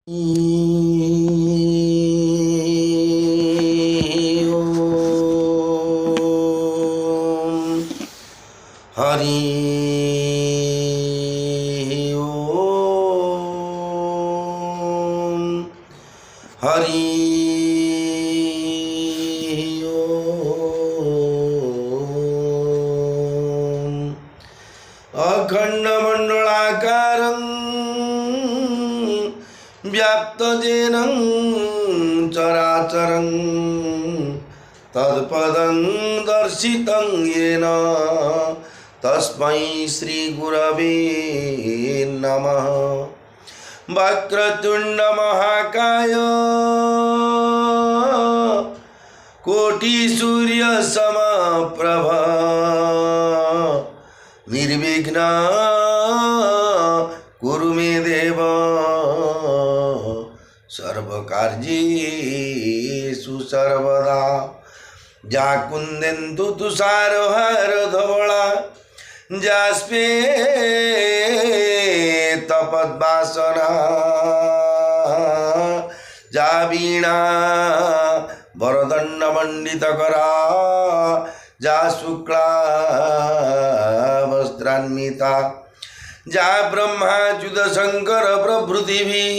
हरि ओम हरि ओम अखंडमंडलाकारं व्याप्तजेनं चराचरं तत्पदं दर्शितं येन तस्मै श्री गुरवे नमः। वक्रतुंड महाकाय कोटि सूर्य समप्रभ निर्विघ्न कुरु मे देव सर्वकार्येषु सर्वदा। जाकुन्देन्दु तुषारहार धवला जास्मेत पद्मासना जा वीणा वरदंड मंडितकरा जा शुक्ला वस्त्रान्विता जा ब्रह्माच्युत शंकर प्रभृतिभिः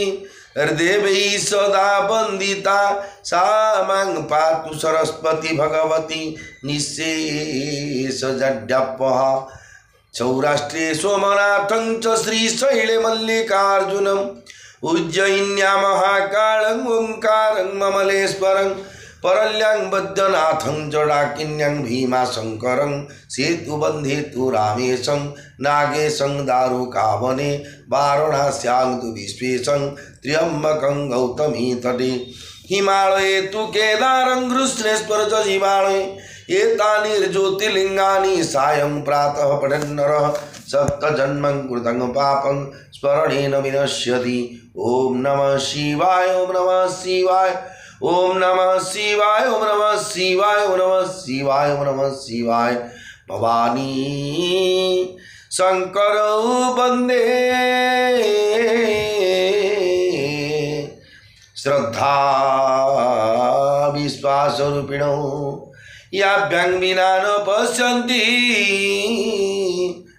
देवैः सदा वन्दिता सा मां पातु सरस्वती भगवती निःशेषजड्यापहा। सौराष्ट्रे सोमनाथं च श्रीशैले मल्लिकार्जुनम् उज्जयिन्यां महाकालं ओंकारं ममलेश्वरं परल्यां वैद्यनाथं च डाकिन्यां भीमाशंकरं सेतुबन्धे तु रामेशं नागेशं दारुकावने वाराणस्यां तु विश्वेशं त्र्यम्बकं गौतमी तटे हिमालये तु केदारं कृष्णेश्वर च शिवालये एतानि ज्योतिर्लिंगानि सायं प्रातः पठन्नरः सप्तजन्मं कृतं पापं स्मरणेन विनश्यति। ओम नमः शिवाय ओम नमः शिवाय ओम नमः शिवाय ओम नमः शिवाय ओम नमः शिवाय ओम नमः शिवाय। भवानी शंकर वंदे श्रद्धा विश्वासरूपिणो याभ्यां विना न पश्यन्ति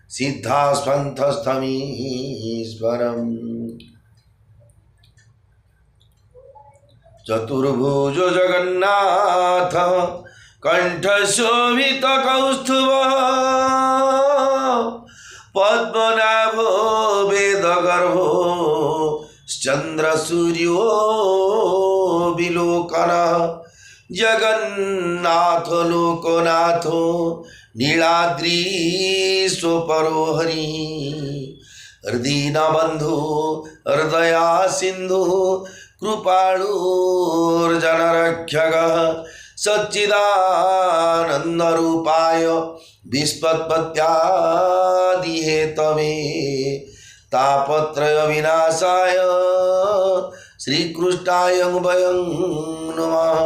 सिद्धास्पन्थस्थमीश्वरम्। चतुर्भुज जगन्नाथ कंठशोभितकौस्तुभः पद्मनाभो वेदगर्भो चन्द्रसूर्यो विलोकनः जगन्नाथ लोकनाथो नीलाद्रीश्वपरो हरि हृदीनबन्धु हृदया सिन्धु कृपाळुर्जनरक्षकः सच्चिदानन्दरूपाय विश्वोत्पत्त्यादिहेतवे तापत्रय विनाशाय श्रीकृष्णाय वयं नमः।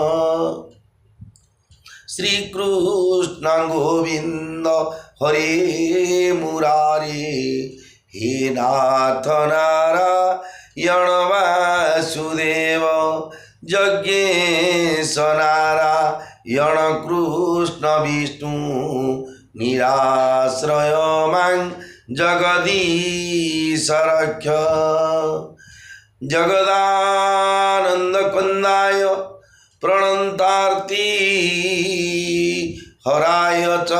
श्रीकृष्ण गोविंद हरे मुरारे हे नाथ नारायण वासुदेव यज्ञेश नारायण कृष्ण विष्णु निराश्रय मां जगदीश रक्ष। जगदानंद कंदाय प्रणतार्ति हराय च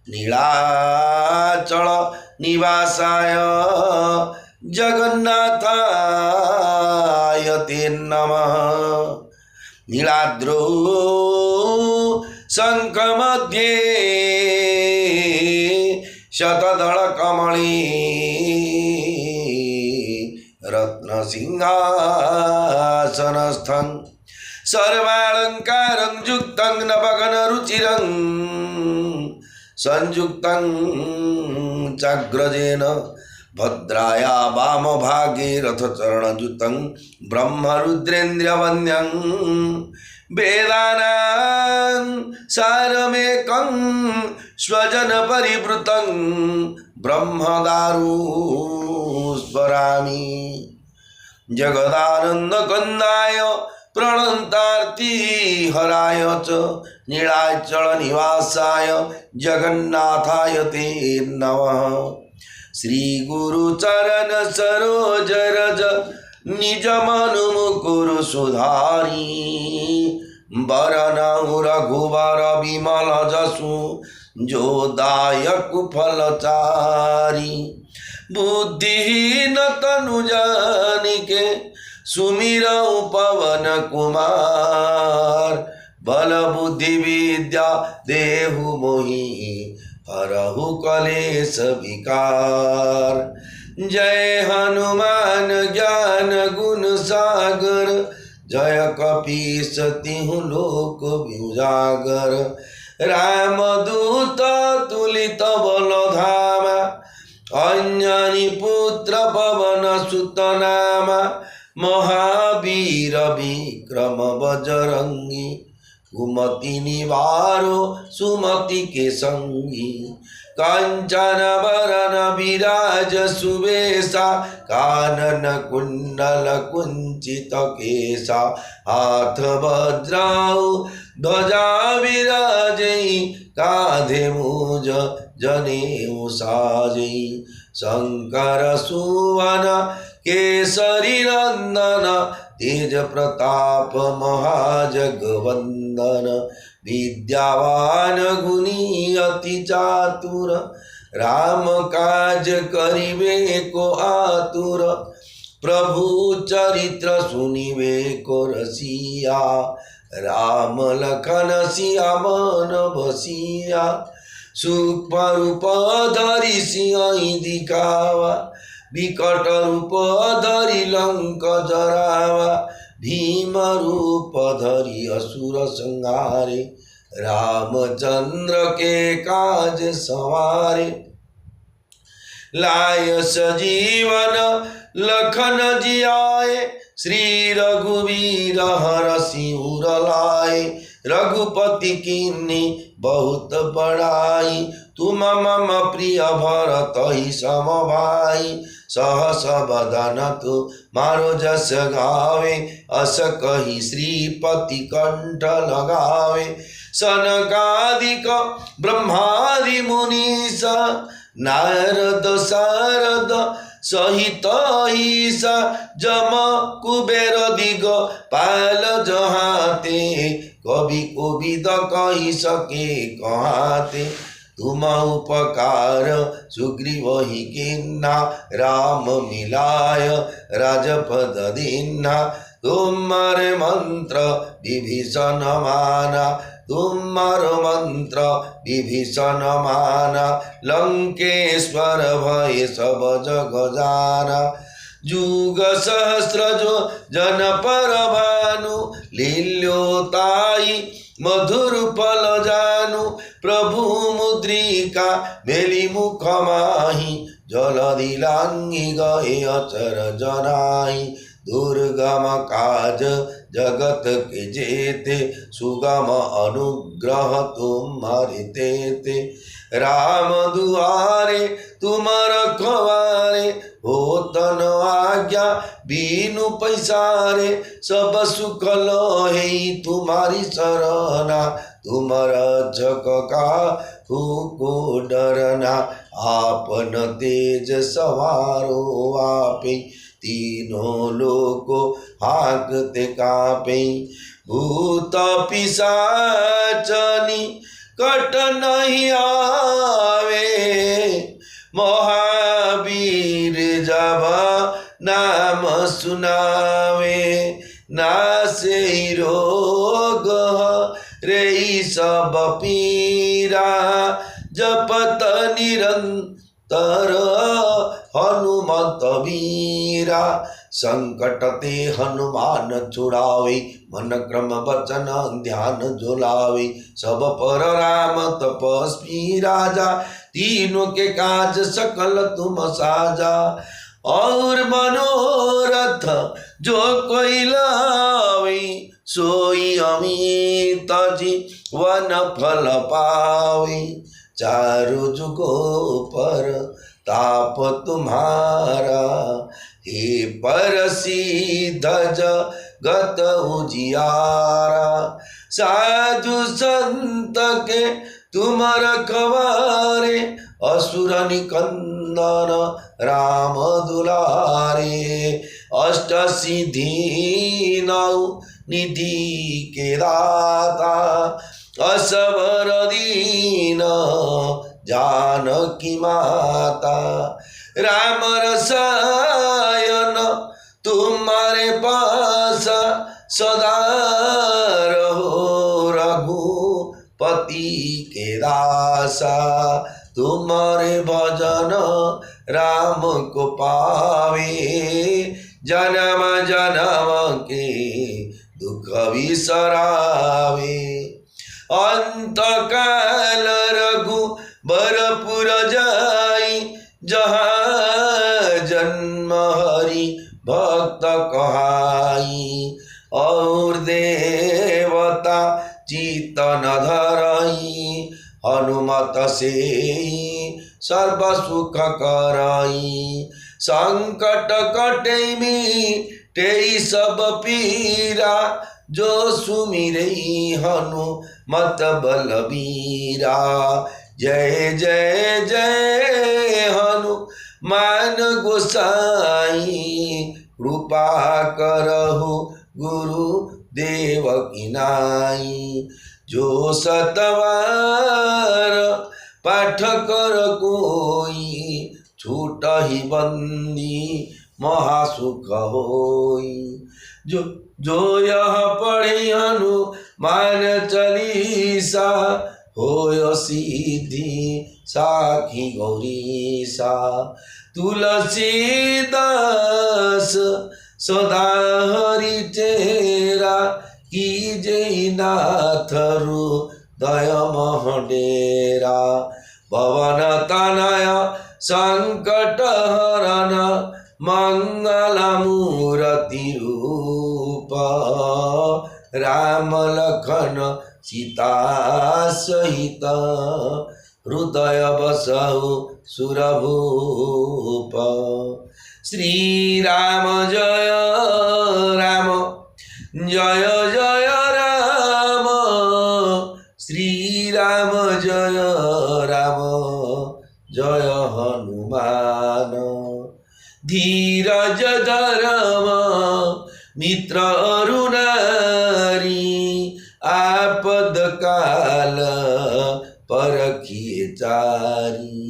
नीलाचल निवासाय जगन्नाथाय ते नमः। नीलाद्रौ शंखमध्ये शतदलकमले रत्नसिंहासनस्थं सर्वालंकारं युक्तं नवघनरुचिरं संयुक्तं चाग्रजेन भद्राया वामभागे रथचरणयुतं ब्रह्मरुद्रेन्द्रवन्द्यं वेदानां सारमेकं स्वजनपरिवृतं ब्रह्मदारु स्मरामि। जगदानंद कंदाय प्रणतार्ति हराय च नीलाचल निवासाय जगन्नाथाय ते नमः। श्री गुरु चरण सरोज रज निज मनु मुकुर सुधारी बरनउ रघुबर विमल जसु जो दायक फलचारी। बुद्धिहीन तनु जानिके सुमिरऊ पवन कुमार बल बुद्धि विद्या देहु मोहि हरहु कलेश विकार। जय हनुमान ज्ञान गुण सागर जय कपीस तिहु लोक उजागर। रामदूत तुलित बल धामा अंजनी पुत्र पवन सुत नामा। महावीर विक्रम बजरंगी कुमति निवारो सुमति के संगी। कांचन वरन विराज सुवेशा कानन कुंडल कुंचित केसा। हाथ वज्राउ ध्वजा विराजई काधे मूज जनेऊ साजई। शंकर सुवन केसरी नंदन तेज प्रताप महाजगवंदन। विद्यावान गुणी अति चातुर राम काज करिबे को आतुर। प्रभु चरित्र सुनिबे को रसिया राम लखन सिया मन बसिया। सूक्ष्म रूप धरि सिंह दिखावा विकट रूप धरि लंक जरावा। भीम रूप धरि असुर संहारे रामचंद्र के काज सवारे। लाय सजीवन लखन जियाए श्री रघुवीर हरषि उर लाए। रघुपति कीन्ही बहुत बड़ाई तुम मम प्रिय भरत ही सम भाई। सहस बदन तु मारो जस गावे अस कही श्रीपति कंठ लगावे। सनकादिक ब्रह्मादि मुनीसा नारद सारद सहित ईसा। जम कुबेर दिग पाल जहाते कवि कोविद कही सके कहाते। तुम उपकार सुग्रीव ही किन्ना राम मिलाय राजपद दीन्ना। तुम्हारे मंत्र विभीषण माना तुम्हार मंत्र विभीषण माना। लंकेश्वर भय सब जग जाना। जुग सहस्र जो जन पर भानु लील्योताई मधुर फल जानू। प्रभु मुद्रिका मेली मुख माही जलधि लांगी गए अचर जनाई। दुर्गम काज जगत के जेते सुगम अनुग्रह तुम्हारे तेते। राम दुआरे तुम रखवारे हो तन आज्ञा बीनु पैसारे। सब सुख लोहे तुम्हारी शरणा तुम रक्षक का को डरना। आपन तेज सवारो आपे तीनों लोको हाकते कापे। भूत पिशाचनी कट नहीं आवे महावीर जब नाम सुनावे। नासे रोग रे सब पीरा जपत निरंतर हनुमत वीरा। संकट ते हनुमान छुड़ावे मन क्रम वचन ध्यान झुलावे। सब पर राम तपस्वी राजा तीनों के काज सकल तुम साजा। और मनोरथ जो कोई लावे सोई अमित जीवन फल पावे। चारों जुगों पर ताप तुम्हारा हे परसिद्ध जगत उजियारा। साधु संत के तुम रखवारे, असुर निकंदन राम दुलारे। अष्ट सिद्धि नौ निधि के दाता, असबर दीन जानकी माता। राम रसायन तुम्हारे पास, सदा रहो रघुपति के दासा। तुम्हारे भजन राम को पावे, जन्म जन्म के दुख विसरावे। अंत काल रघुबरपुर जाई, जहाँ जन्म हरि भक्त कहाई। और देवता चित्त न धरई, हनुमत से सर्व सुख करई। संकट कटे मिटे सब पीरा, जो सुमिरई हनुमत बलबीरा। जय जय जय हनुमान गोसाई, कृपा करहु गुरु देव की नाई। जो सतवार पाठ कर कोई, छूट ही बंदी महासुख होई। जो यह पढ़ी हनुमान चालीसा, होय सिद्धि साखी गौरीसा। तुलसीदास सदा हरि चेरा, कीजे नाथ हृदय महडेरा। भवन तनय संकट हरन, मंगल मूर्ति रूप। राम लखन सीता सहित, हृदय बसहु सुरभूप। श्री राम जय राम, जय जय राम। श्री राम जय राम, जय हनुमान। धीरज धर्म मित्र अरुणारी, आपद काल परखिए चारी।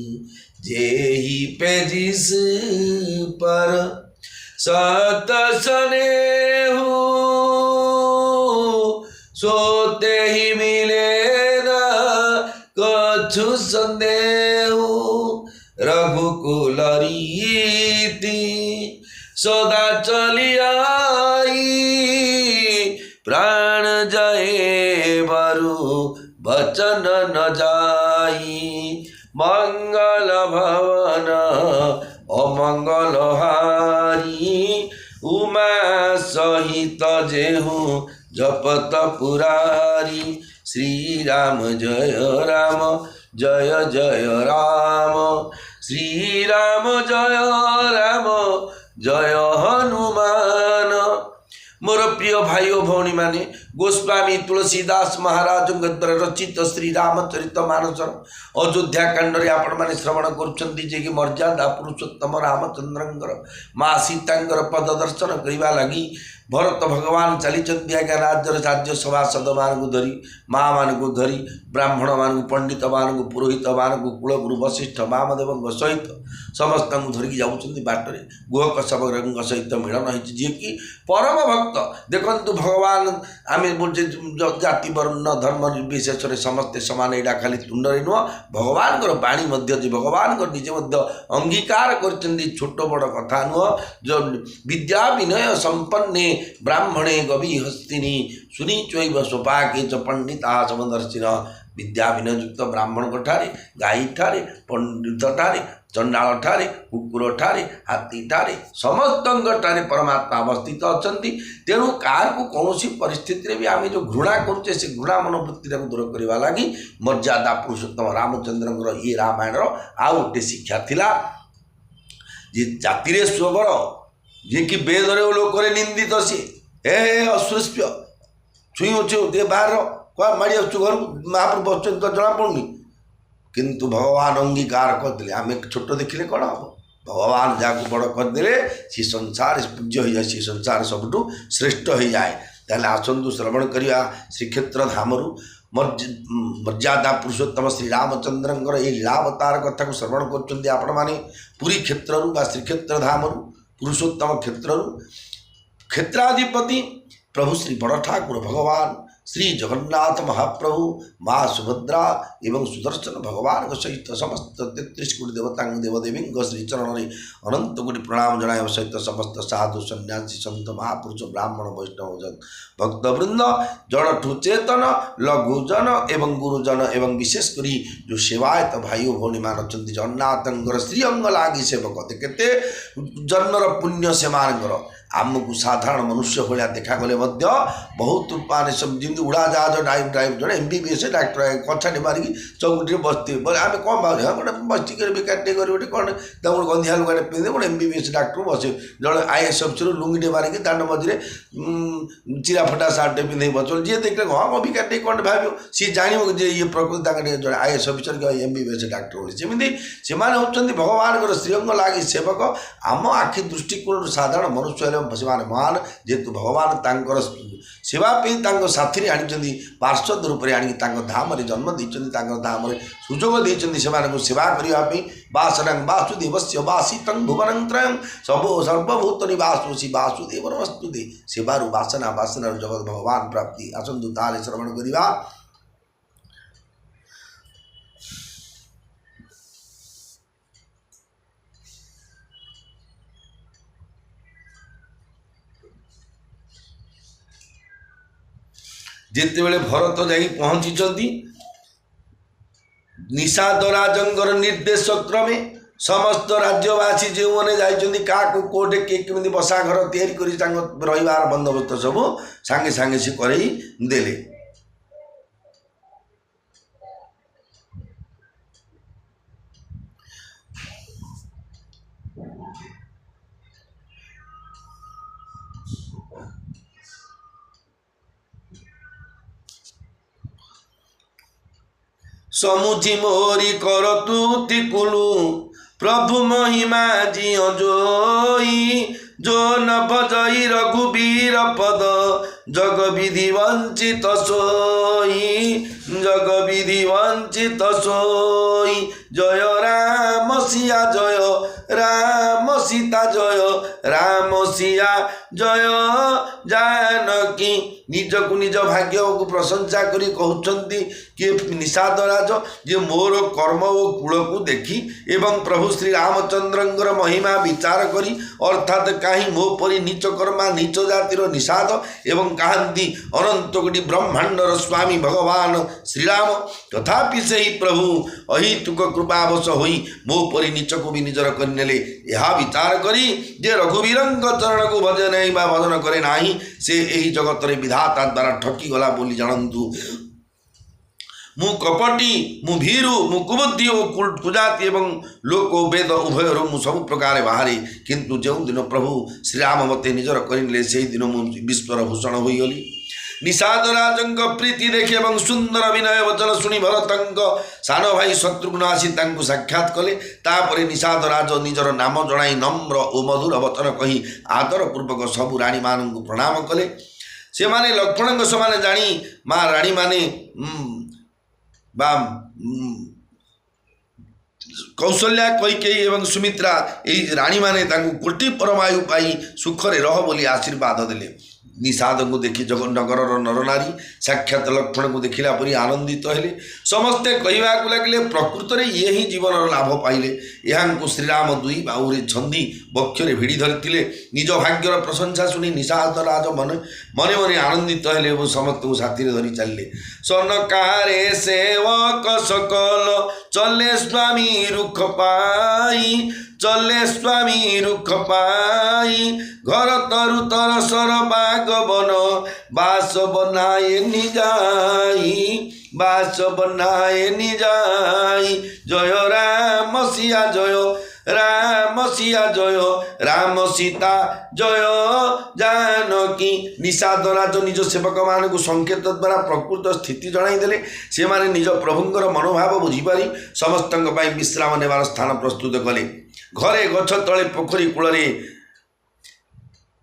जेहि पे जिस पर सत स्नेहु, सोते ही मिले ना कछु संदेहु। रघुकुल रीति सदा चली आई, प्राण जाए बरु बचन न जाई। मंगल भवन अमंगल हारी, उमा सहित जेहु जपत पुरारी। श्री राम जय राम, जय जय राम। श्री राम जय राम, जय हनुमान। मोर प्रिय भाई और भौणी माने, गोस्वामी तुलसीदास महाराज द्वारा रचित श्री रामचरित मानस अयोध्या कांड आपण मैंने श्रवण कर मर्यादा पुरुषोत्तम रामचंद्र माँ सीता पद दर्शन करने लगी भरत भगवान चली आज्ञा राज्यर राज्य सभासद मान धरी माँ मान धरी ब्राह्मण मान पंडित मान पुरोहित मान कुलगुरु वशिष्ठ वामदेव सहित समस्त धरिकी जाऊँच बाटर गुह कश्यप सहित मिलन हो जी कि परम भक्त देखु भगवान आम बोलचे जाति वर्ण धर्म निर्विशेष समस्ते सामान यहाँ खाली तुंडे नुह भगवान बाणी भगवान निजे अंगीकार कर छोट बड़ कथा नुह जो विद्या विनय संपन्ने ब्राह्मणे गवी हस्तिनी सुनी चैव स्वपाके च पंडिता समदर्शिन विद्या विनय युक्त ब्राह्मण ठारे गाई ठारे पंडित ठारे चंडाल ठारे कुकुर ठारे हाथी ठारे समस्त ठारे परमात्मा अवस्थित अच्छा तेणु कार को कौन परिस्थिति भी आम जो घृणा करुचे से घृणा मनोवृत्ति दूर करने लगी मर्यादा पुरुषोत्तम रामचंद्र ये रामायण आउ गोटे शिक्षा थिला जे जाति स्वबल ଯିଏ କି ବେଦରେ ଲୋକରେ ନିନ୍ଦିତ ସିଏ ଏ ଅସୃଷ୍ୟ ଛୁଇଁ ଅଛୁ ଦେ ବାହାର କୁଆ ମାଡ଼ି ଆସୁଛୁ ଘରକୁ ମହାପ୍ରଭୁ ବସୁଛନ୍ତି ତ ଜଣାପଡ଼ୁନି। କିନ୍ତୁ ଭଗବାନ ଅଙ୍ଗୀକାର କରିଦେଲେ। ଆମେ ଛୋଟ ଦେଖିଲେ କ'ଣ ହେବ? ଭଗବାନ ଯାହାକୁ ବଡ଼ କରିଦେଲେ ସେ ସଂସାର ପୂଜ୍ୟ ହୋଇଯାଏ, ସେ ସଂସାର ସବୁଠୁ ଶ୍ରେଷ୍ଠ ହୋଇଯାଏ। ତାହେଲେ ଆସନ୍ତୁ ଶ୍ରବଣ କରିବା ଶ୍ରୀକ୍ଷେତ୍ର ଧାମରୁ ମର୍ଯ୍ୟାଦା ପୁରୁଷୋତ୍ତମ ଶ୍ରୀରାମଚନ୍ଦ୍ରଙ୍କର ଏହି ଲୀଳାବତାର କଥାକୁ ଶ୍ରବଣ କରୁଛନ୍ତି ଆପଣମାନେ ପୁରୀ କ୍ଷେତ୍ରରୁ ବା ଶ୍ରୀକ୍ଷେତ୍ର ଧାମରୁ ପୁରୁଷୋତ୍ତମ କ୍ଷେତ୍ରରୁ। କ୍ଷେତ୍ରାଧିପତି ପ୍ରଭୁ ଶ୍ରୀ ବଡ଼ ଠାକୁର ଭଗବାନ ଶ୍ରୀ ଜଗନ୍ନାଥ ମହାପ୍ରଭୁ ମା ସୁଭଦ୍ରା ଏବଂ ସୁଦର୍ଶନ ଭଗବାନଙ୍କ ସହିତ ସମସ୍ତ 33 କୋଟି ଦେବତାଙ୍କ ଦେବଦେବୀଙ୍କ ଶ୍ରୀଚରଣରେ ଅନନ୍ତ କୋଟି ପ୍ରଣାମ ଜଣାଇବା ସହିତ ସମସ୍ତ ସାଧୁ ସନ୍ନ୍ୟାସୀ ସନ୍ଥ ମହାପୁରୁଷ ବ୍ରାହ୍ମଣ ବୈଷ୍ଣବ ଭକ୍ତବୃନ୍ଦ ଜଣଠୁ ଚେତନ ଲଘୁଜନ ଏବଂ ଗୁରୁଜନ ଏବଂ ବିଶେଷ କରି ଯେଉଁ ସେବାୟତ ଭାଇ ଓ ଭଉଣୀମାନେ ଅଛନ୍ତି ଜଗନ୍ନାଥଙ୍କର ଶ୍ରୀଅଙ୍ଗ ଲାଗି ସେବକ କେତେ ଜନ୍ମର ପୁଣ୍ୟ ସେମାନଙ୍କର। ଆମକୁ ସାଧାରଣ ମନୁଷ୍ୟ ଭଳିଆ ଦେଖାଗଲେ ମଧ୍ୟ ବହୁତ ମାନେ ଯେମିତି ଉଡ଼ାଜାହାଜ ଡ୍ରାଇଭର ଜଣେ MBBS ଡାକ୍ତର କଛାଟି ମାରିକି ଚଉକିଟିରେ ବସିଥିବେ ବୋଲେ ଆମେ କ'ଣ ଭାବୁଛୁ ହଁ ଗୋଟେ ବସିକରି ବେକାରଟେ କରି ଗୋଟେ କ'ଣ ତାଙ୍କୁ ଗନ୍ଧିଆ ଲୁଗାଟେ ପିନ୍ଧି ଗୋଟେ MBBS ଡାକ୍ତର ବସିବେ। ଜଣେ IAS ଅଫିସର ଲୁଙ୍ଗିଟେ ମାରିକି ଦାଣ୍ଡ ମଝିରେ ଚିରା ଫଟା ସାର୍ଟଟେ ପିନ୍ଧେଇ ବସିବ। ଯିଏ ଦେଖିଲେ ହଁ ବେକାରଟେ କ'ଣ ଭାବିବ, ସିଏ ଜାଣିବ ଯେ ଇଏ ପ୍ରକୃତି ତାଙ୍କ ଜଣେ IAS ଅଫିସର କି MBBS ଡାକ୍ତର ବୋଲି। ସେମିତି ସେମାନେ ହେଉଛନ୍ତି ଭଗବାନଙ୍କର ଶ୍ରୀଅଙ୍ଗ ଲାଗି ସେବକ। ଆମ ଆଖି ଦୃଷ୍ଟିକୋଣରୁ ସାଧାରଣ ମନୁଷ୍ୟ ହେଲେ ସେମାନେ ମହାନ, ଯେହେତୁ ଭଗବାନ ତାଙ୍କର ସେବା ପାଇଁ ତାଙ୍କ ସାଥିରେ ଆଣିଛନ୍ତି, ପାର୍ଶ୍ୱଦ ରୂପରେ ଆଣିକି ତାଙ୍କ ଧାମରେ ଜନ୍ମ ଦେଇଛନ୍ତି, ତାଙ୍କ ଧାମରେ ସୁଯୋଗ ଦେଇଛନ୍ତି ସେମାନଙ୍କୁ ସେବା କରିବା ପାଇଁ। ବାସନାଂ ବାସୁଦେବସ୍ୟ ବାସିତଂ ଭୁବନଂ ତ୍ରୟଂ ସର୍ବଭୂତ ନିବାସୋऽସି ବାସୁଦେବ ନମସ୍ତୁତେ। ସେବାରୁ ବାସନାରୁ ଜଗତ ଭଗବାନ ପ୍ରାପ୍ତି। ଆସନ୍ତୁ ତାହେଲେ ଶ୍ରବଣ କରିବା। ଯେତେବେଳେ ଭରତ ଯାଇ ପହଞ୍ଚିଛନ୍ତି ନିଷାଦ ରାଜଙ୍କର ନିର୍ଦ୍ଦେଶ କ୍ରମେ ସମସ୍ତ ରାଜ୍ୟବାସୀ ଯେଉଁମାନେ ଯାଇଛନ୍ତି କାହାକୁ କୋଉଠି କିଏ କେମିତି ବସା ଘର ତିଆରି କରି ତାଙ୍କ ରହିବାର ବନ୍ଦୋବସ୍ତ ସବୁ ସାଙ୍ଗେ ସାଙ୍ଗେ ସେ କରେଇ ଦେଲେ। ସମୁଚି ମୋରି କର ତୁତି କୁଲୁ ପ୍ରଭୁ ମହିମା ଜିଅ ଜୋଇ जो न भजई रघुबीर पद जग विधि वंचित सोई जग विधि वंचित सोई। जय राम सिया जय राम सीता जय राम सिया जय जानकी। निज को निज भाग्य को प्रशंसा करी कहउछंती कि निषाद राज जे मोर कर्म ओ कूल को देखी एवं प्रभु श्री रामचंद्रंकर महिमा विचार करी अर्थात कहीं मो परी नीच कर्मा नीच जातिर निषाद एवं कहती अनंत कोटि ब्रह्मांडर स्वामी भगवान श्रीराम तथापि से ही प्रभु अहितुक कृपावश होई मो परी नीच को भी निजर करनेले यह विचार करी जे रघुवीरंक चरण को भजे नहीं बा भजन करे नाही से एही जगत रे विधाता द्वारा ठकी गला बोली जानंतु। मु कपटी मु भीरु मु कुबुद्धि और कुजाति एवं लोक वेद उभय मु सब प्रकार बाहरी किंतु जो दिन प्रभु श्रीराम मते निजर करले से दिन मु विश्वर भूषण होईगली। निषाद राजंक प्रीति देखे एवं सुंदर विनय वचन शुणी भरतंक सान भाई शत्रुघ्न आसी तांको साक्षात कले। तापरे निषाद राज निजर नाम जणाई नम्र और मधुर वचन कही आदर पूर्वक सबु राणी मानंकु प्रणाम कले। से माने लक्ष्मण समान जानी माँ राणी माने बा कौशल्या कैकेयी एवं सुमित्रा यही राणी माने तांको कोटि परमायु पाई सुखरे रह बोली आशीर्वाद देले। निषाद को देखी जगन्नगर नरनारी साक्षात लक्ष्मण को देखला परी आनंदित हेले। समस्ते कहवा लगे प्रकृत में ये ही जीवन लाभ पाइले। यहाँ श्रीराम दुई बाहुरे छंदी बक्षरे भिड़ी धरी निज भाग्यर प्रशंसा शुणी निषाद राज मन मने मने आनंदित हेले और समस्त को साथी धरी चलिए। सनकारे सेवक सकल चले स्वामी रुख पाई चले स्वामी रुख पाई घर तरु तर सर बाग बन बास बनाए निजाई बास बनाए निजाई। जय राम सिया जय ରାମ ସିଆ ଜୟ ରାମ ସୀତା ଜୟ ଜାନକୀ। ନିଷାଦ ରାଜ ନିଜ ସେବକମାନଙ୍କୁ ସଂକେତ ଦ୍ୱାରା ପ୍ରକୃତ ସ୍ଥିତି ଜଣାଇଦେଲେ। ସେମାନେ ନିଜ ପ୍ରଭୁଙ୍କର ମନୋଭାବ ବୁଝିପାରି ସମସ୍ତଙ୍କ ପାଇଁ ବିଶ୍ରାମ ନେବାର ସ୍ଥାନ ପ୍ରସ୍ତୁତ କଲେ। ଘରେ, ଗଛ ତଳେ, ପୋଖରୀ କୂଳରେ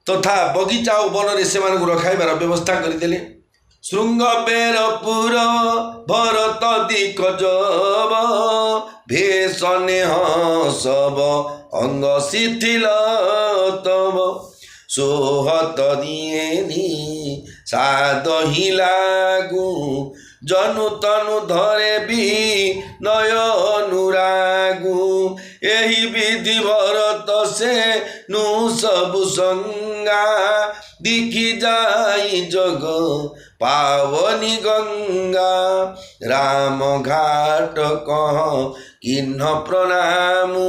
ତଥା ବଗିଚା ଓ ବନରେ ସେମାନଙ୍କୁ ରଖାଇବାର ବ୍ୟବସ୍ଥା କରିଦେଲେ। ଶୃଙ୍ଗବେରପୁର ଭରତ ଦିକଜବ ଭେଷନେ ହସବ ଅଙ୍ଗ ଶିଥିଳ ତବ। সোহত দিয়েনি সাদহি লাগু জনু তনু ধরে বি নয়নুরাগু এই বিধি ভরত সে নু সবু সঙ্গা দেখি যাই জগ পাবনি গঙ্গা রাম ঘাট কহ কিহ্ন প্রণামু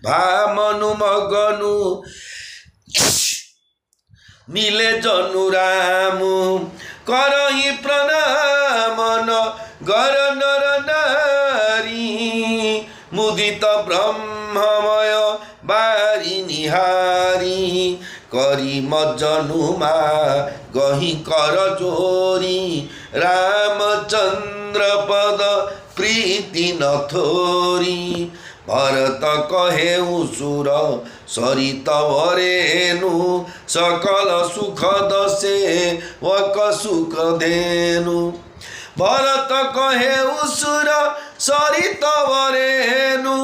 ভামনু মগনু মিলে জনুরামু করহি প্রণামন গর নর নারী মুদিত ব্রহ্মময় বারি নিহারি করি মজনুমা গহি কর চোরি রামচন্দ্র পদ প্রীতি নথোরি ভরত কহে সুর সরিত ভরেনু সকল সুখ দশে ওক সুখ ধেনু ভরত কহে সুর সরিত ভরেনু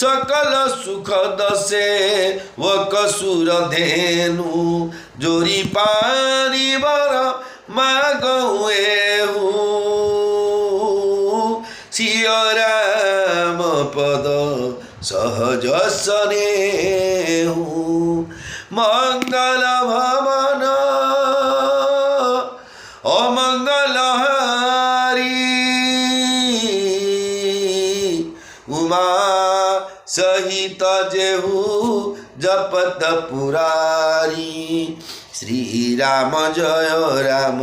সকল সুখ দশে ওক সুর ধেনু জোরি পারিবার মাগু সিয় রাম পদ সহজ স্নেহু মঙ্গল ভবন অমঙ্গল হারি উমা সহিত যেহু জপত পুরারি শ্রীরাম জয় রাম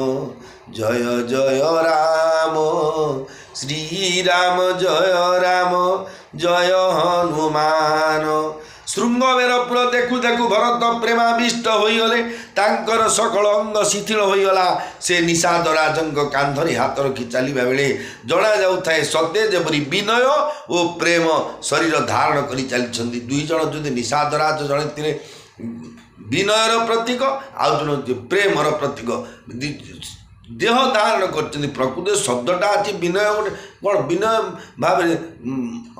জয় জয় রাম শ্রীরাম জয় রাম জয় হনুমান। শৃঙ্গবেরপুর দেখু দেখু ভরত প্রেমাবিষ্ট হইগলে তাঙ্কর সকল অঙ্গ শিথিল হইগলা। ସେ ନିଷାଦ ରାଜଙ୍କ କାନ୍ଧରେ ହାତ ରଖି ଚାଲିବା ବେଳେ ଜଣାଯାଉଥାଏ ସତେ ଯେପରି ବିନୟ ଓ ପ୍ରେମ ଶରୀର ଧାରଣ କରି ଚାଲିଛନ୍ତି। ଦୁଇ ଜଣ ଯଦି ନିଷାଦ ରାଜ ଜଣେ ଥିଲେ ବିନୟର ପ୍ରତୀକ, ଆଉ ଜଣେ ପ୍ରେମର ପ୍ରତୀକ, ଦେହ ଧାରଣ କରିଛନ୍ତି। ପ୍ରକୃତ ଶବ୍ଦଟା ଅଛି ବିନୟ, ଗୋଟେ କ'ଣ ବିନୟ ଭାବରେ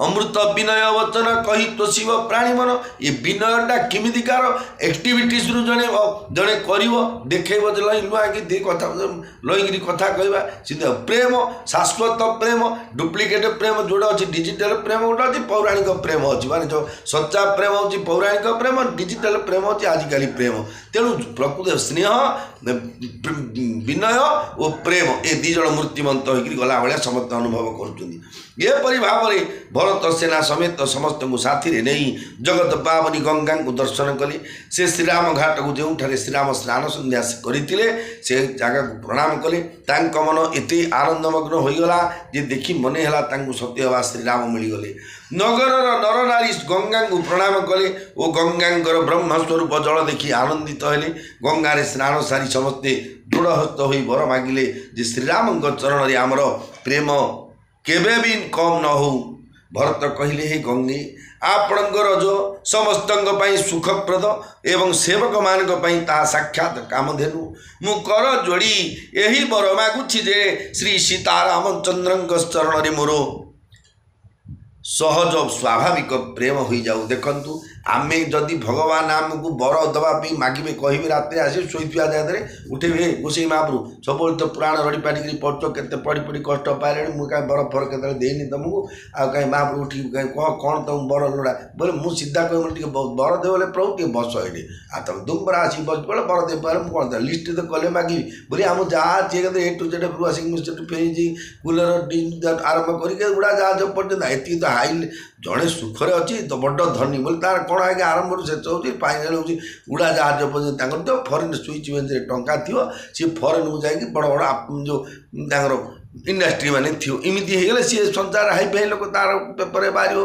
ଅମୃତ ବିନୟ ବଚନ କହି ତୋଷିବ ପ୍ରାଣୀ ମନ। ଏ ବିନୟଟା କେମିତିକାର ଆକ୍ଟିଭିଟିସ୍ରୁ ଜଣେ କରିବ, ଦେଖେଇବ ଯେ ଲଇକି ଦି କଥା ଲଇକିରି କଥା କହିବା। ସେମିତି ପ୍ରେମ, ଶାଶ୍ୱତ ପ୍ରେମ, ଡୁପ୍ଲିକେଟ୍ ପ୍ରେମ ଯେଉଁଟା ଅଛି, ଡିଜିଟାଲ ପ୍ରେମ ଗୋଟେ ଅଛି, ପୌରାଣିକ ପ୍ରେମ ଅଛି। ମାନେ ଯେଉଁ ସଚ୍ଚା ପ୍ରେମ ହେଉଛି ପୌରାଣିକ ପ୍ରେମ, ଡିଜିଟାଲ ପ୍ରେମ ହେଉଛି ଆଜିକାଲି ପ୍ରେମ। ତେଣୁ ପ୍ରକୃତ ସ୍ନେହ, ବିନୟ ଓ ପ୍ରେମ ଏ ଦୁଇ ଜଣ ମୂର୍ତ୍ତିମନ୍ତ ହୋଇକରି ଗଲା ଭଳିଆ ସମସ୍ତେ ଅନୁଭବ କରୁଛନ୍ତି। ଏପରି ଭାବରେ ଭରତ ସେନା ସମେତ ସମସ୍ତଙ୍କୁ ସାଥିରେ ନେଇ ଜଗତ ପାବନୀ ଗଙ୍ଗାଙ୍କୁ ଦର୍ଶନ କଲେ। ସେ ଶ୍ରୀରାମ ଘାଟକୁ ଯେଉଁଠାରେ ଶ୍ରୀରାମ ସ୍ନାନ ସନ୍ଧ୍ୟା କରିଥିଲେ ସେ ଜାଗାକୁ ପ୍ରଣାମ କଲେ। ତାଙ୍କ ମନ ଏତେ ଆନନ୍ଦମଗ୍ନ ହୋଇଗଲା ଯେ ଦେଖି ମନେ ହେଲା ତାଙ୍କୁ ସତ୍ୟ ବା ଶ୍ରୀରାମ ମିଳିଗଲେ। ନଗରର ନରନାରୀ ଗଙ୍ଗାଙ୍କୁ ପ୍ରଣାମ କଲେ ଓ ଗଙ୍ଗାଙ୍କର ବ୍ରହ୍ମସ୍ୱରୂପ ଜଳ ଦେଖି ଆନନ୍ଦିତ ହେଲେ। ଗଙ୍ଗାରେ ସ୍ନାନ ସାରି ସମସ୍ତେ ଦୃଢ଼ହସ୍ତ ହୋଇ ବର ମାଗିଲେ ଯେ ଶ୍ରୀରାମଙ୍କ ଚରଣରେ ଆମର ପ୍ରେମ କେବେ ବି କମ୍ ନ ହଉ। ଭରତ କହିଲେ, ହେ ଗଙ୍ଗେ, ଆପଣଙ୍କର ଯେଉଁ ସମସ୍ତଙ୍କ ପାଇଁ ସୁଖପ୍ରଦ ଏବଂ ସେବକମାନଙ୍କ ପାଇଁ ତାହା ସାକ୍ଷାତ କାମଧେନୁ। ମୁଁ କର ଯୋଡ଼ି ଏହି ବର ମାଗୁଛି ଯେ ଶ୍ରୀ ସୀତାରାମଚନ୍ଦ୍ରଙ୍କ ଚରଣରେ ମୋର ସହଜ ସ୍ୱାଭାବିକ ପ୍ରେମ ହୋଇଯାଉ। ଦେଖନ୍ତୁ, ଆମେ ଯଦି ଭଗବାନ ଆମକୁ ବର ଦେବା ପାଇଁ ମାଗିବେ, କହିବେ ରାତିରେ ଆସିବେ ଶୋଇଥିବା ଜାଗାରେ ଉଠେଇବେ, ଗୋସାଇ ମହାପ୍ରଭୁ ସବୁବେଳେ ତ ପୁରାଣ ରଡ଼ି ପାଟିକିରି ପଢ଼ୁଛ, କେତେ ପଢ଼ି ପଢ଼ି କଷ୍ଟ ପାଇଲେଣି, ମୁଁ କାହିଁ ବର ଫର କେତେବେଳେ ଦେଇନି ତୁମକୁ, ଆଉ କାହିଁ ମହାପ୍ରଭୁ ଉଠିକି କାହିଁ କ'ଣ ତୁମକୁ ବର ଲୋଡ଼ା ବୋଲେ ମୁଁ ସିଧା କହିବି ଟିକେ ବର ଦେବ ବୋଲେ ପ୍ରଭୁ ଟିକେ ବସ ଏଠି, ଆଉ ତମେ ଦୁମ୍ବରା ଆସିକି ବସି ପଡ଼ିଲେ ବର ଦେଇପାରିଲେ ମୁଁ କ'ଣ ଲିଷ୍ଟ ତ କଲେ ମାଗିବି ବୋଲି ଆମ ଯାହା ଅଛି କେତେ A to Z washing machine fridge cooler ଆରମ୍ଭ କରିକି ଗୁଡ଼ା ଯାହା ଯେଉଁ ପର୍ଯ୍ୟନ୍ତ ଏତିକି ତ ହାଇ ଜଣେ ସୁଖରେ ଅଛି ତ ବଡ଼ ଧନୀ ବୋଲି ତାର କ'ଣ ଆଜ୍ଞା ଆରମ୍ଭରୁ ଶେଷ ହେଉଛି ଫାଇନାଲ୍ ହେଉଛି ଉଡ଼ାଜାହାଜ ପର୍ଯ୍ୟନ୍ତ। ତାଙ୍କର ତ ଫରେନ୍ ସୁଇଚ୍ ବେଞ୍ଚରେ ଟଙ୍କା ଥିବ, ସିଏ ଫରେନ୍କୁ ଯାଇକି ବଡ଼ ବଡ଼ ଯେଉଁ ତାଙ୍କର इंडस्ट्री माने थियो इमिति हेगले सी संसार हाई फाई लोक तार पेपर बाहर